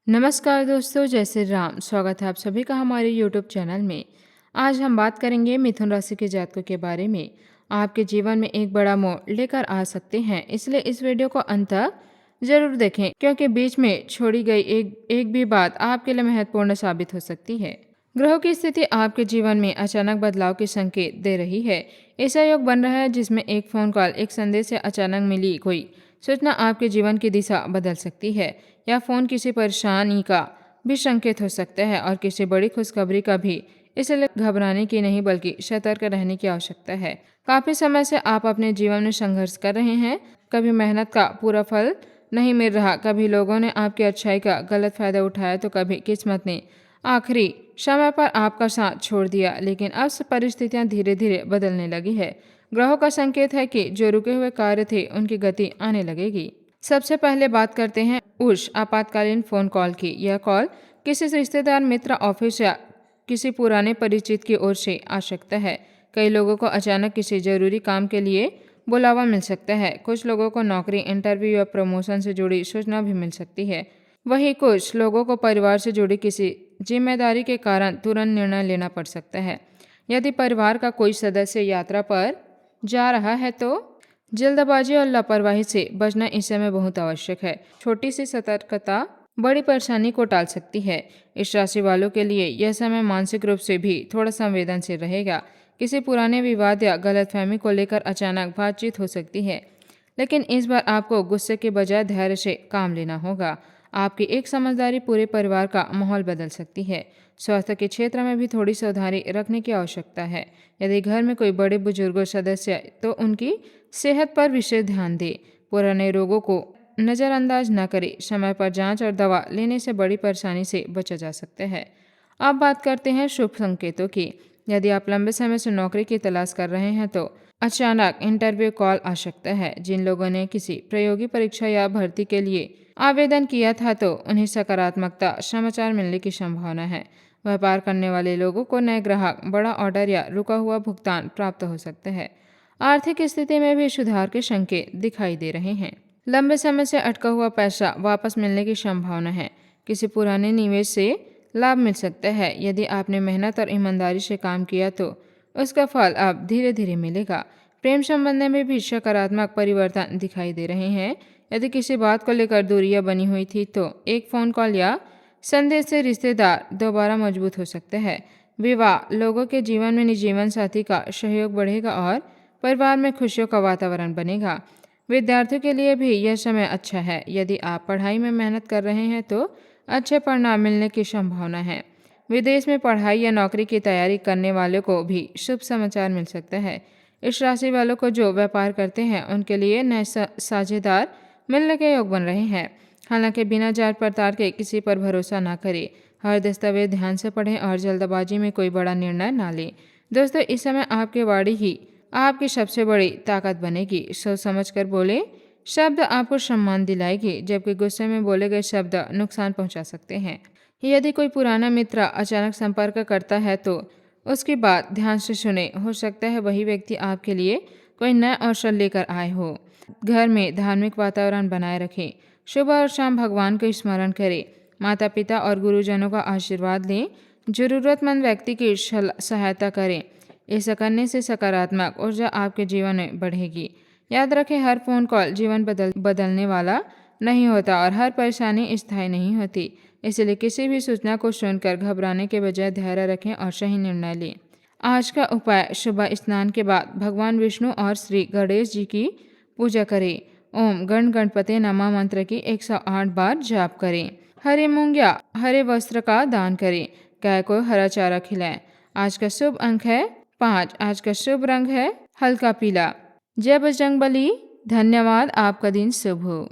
नमस्कार दोस्तों, जय श्री राम। स्वागत है आप सभी का हमारे यूट्यूब चैनल में। आज हम बात करेंगे मिथुन राशि के जातकों के बारे में। आपके जीवन में एक बड़ा मोड़ लेकर आ सकते हैं, इसलिए इस वीडियो को अंत तक जरूर देखें, क्योंकि बीच में छोड़ी गई एक भी बात आपके लिए महत्वपूर्ण साबित हो सकती है। ग्रहों की स्थिति आपके जीवन में अचानक बदलाव के संकेत दे रही है। ऐसा योग बन रहा है जिसमें एक फोन कॉल, एक संदेश या अचानक मिली कोई सूचना आपके जीवन की दिशा बदल सकती है। या फोन किसी परेशानी का भी संकेत हो सकता है और किसी बड़ी खुशखबरी का भी। इसलिए घबराने की नहीं बल्कि सतर्क रहने की आवश्यकता है। काफी समय से आप अपने जीवन में संघर्ष कर रहे हैं। कभी मेहनत का पूरा फल नहीं मिल रहा, कभी लोगों ने आपकी अच्छाई का गलत फायदा उठाया, तो कभी किस्मत ने आखिरी समय पर आपका साथ छोड़ दिया। लेकिन अब परिस्थितियां धीरे धीरे बदलने लगी है। ग्रहों का संकेत है कि जो रुके हुए कार्य थे उनकी गति आने लगेगी। सबसे पहले बात करते हैं उस आपातकालीन फोन कॉल की। यह कॉल किसी रिश्तेदार, मित्र, ऑफिस या किसी पुराने परिचित की ओर से आ सकता है। कई लोगों को अचानक किसी जरूरी काम के लिए बुलावा मिल सकता है। कुछ लोगों को नौकरी, इंटरव्यू या प्रमोशन से जुड़ी सूचना भी मिल सकती है। वहीं कुछ लोगों को परिवार से जुड़ी किसी जिम्मेदारी के कारण तुरंत निर्णय लेना पड़ सकता है। यदि परिवार का कोई सदस्य यात्रा पर जा रहा है तो जल्दबाजी और लापरवाही से बचना इस समय बहुत आवश्यक है। छोटी सी सतर्कता बड़ी परेशानी को टाल सकती है। इस राशि वालों के लिए यह समय मानसिक रूप से भी थोड़ा संवेदनशील रहेगा। किसी पुराने विवाद या गलतफहमी को लेकर अचानक बातचीत हो सकती है, लेकिन इस बार आपको गुस्से के बजाय धैर्य से काम लेना होगा। आपकी एक समझदारी पूरे परिवार का माहौल बदल सकती है। स्वास्थ्य के क्षेत्र में भी थोड़ी सावधानी रखने की आवश्यकता है। यदि घर में कोई बड़े बुजुर्ग सदस्य तो उनकी सेहत पर विशेष ध्यान दें। पुराने रोगों को नज़रअंदाज न करें। समय पर जांच और दवा लेने से बड़ी परेशानी से बचा जा सकता है। अब बात करते हैं शुभ संकेतों की। यदि आप लंबे समय से नौकरी की तलाश कर रहे हैं तो अचानक इंटरव्यू कॉल आ सकता है। जिन लोगों ने किसी प्रतियोगी परीक्षा या भर्ती के लिए आवेदन किया था तो उन्हें सकारात्मकता समाचार मिलने की संभावना है। व्यापार करने वाले लोगों को नए ग्राहक, बड़ा ऑर्डर या रुका हुआ भुगतान प्राप्त हो सकता है। आर्थिक स्थिति में भी सुधार के संकेत दिखाई दे रहे हैं। लंबे समय से अटका हुआ पैसा वापस मिलने की संभावना है। किसी पुराने निवेश से लाभ मिल सकता है। यदि आपने मेहनत और ईमानदारी से काम किया तो उसका फल अब धीरे धीरे मिलेगा। प्रेम संबंध में भी सकारात्मक परिवर्तन दिखाई दे रहे हैं। यदि किसी बात को लेकर दूरियां बनी हुई थी तो एक फोन कॉल या संदेश से रिश्तेदार दोबारा मजबूत हो सकते हैं। विवाह लोगों के जीवन में जीवन साथी का सहयोग बढ़ेगा और परिवार में खुशियों का वातावरण बनेगा। विद्यार्थियों के लिए भी यह समय अच्छा है। यदि आप पढ़ाई में मेहनत कर रहे हैं तो अच्छे परिणाम मिलने की संभावना है। विदेश में पढ़ाई या नौकरी की तैयारी करने वालों को भी शुभ समाचार मिल सकता है। इस राशि वालों को जो व्यापार करते हैं उनके लिए नए साझेदार मिलने के योग बन रहे हैं। हालांकि बिना जांच पड़ताल के किसी पर भरोसा ना करें। हर दस्तावेज ध्यान से पढ़ें और जल्दबाजी में कोई बड़ा निर्णय ना लें। दोस्तों, इस समय आपकी वाणी ही आपकी सबसे बड़ी ताकत बनेगी। सोच समझ कर बोले शब्द आपको सम्मान दिलाएगी, जबकि गुस्से में बोले गए शब्द नुकसान पहुंचा सकते हैं। यदि कोई पुराना मित्र अचानक संपर्क करता है तो उसकी बात ध्यान से सुने। हो सकता है वही व्यक्ति आपके लिए कोई नया अवसर लेकर आए हो। घर में धार्मिक वातावरण बनाए रखें। सुबह और शाम भगवान को स्मरण करें। माता पिता और गुरुजनों का आशीर्वाद लें। जरूरतमंद व्यक्ति की सहायता करें। ऐसा करने से सकारात्मक ऊर्जा आपके जीवन में बढ़ेगी। याद रखें, हर फोन कॉल जीवन बदलने वाला नहीं होता और हर परेशानी स्थायी नहीं होती। इसलिए किसी भी सूचना को सुनकर घबराने के बजाय धैर्य रखें और सही निर्णय लें। आज का उपाय, सुबह स्नान के बाद भगवान विष्णु और श्री गणेश जी की पूजा करें। ओम गण गणपते नमः मंत्र की 108 बार जाप करें। हरे मूंग या हरे वस्त्र का दान करें। गाय को हरा चारा खिलाएं। आज का शुभ अंक है 5। आज का शुभ रंग है हल्का पीला। जय बजरंगबली। धन्यवाद। आपका दिन शुभ हो।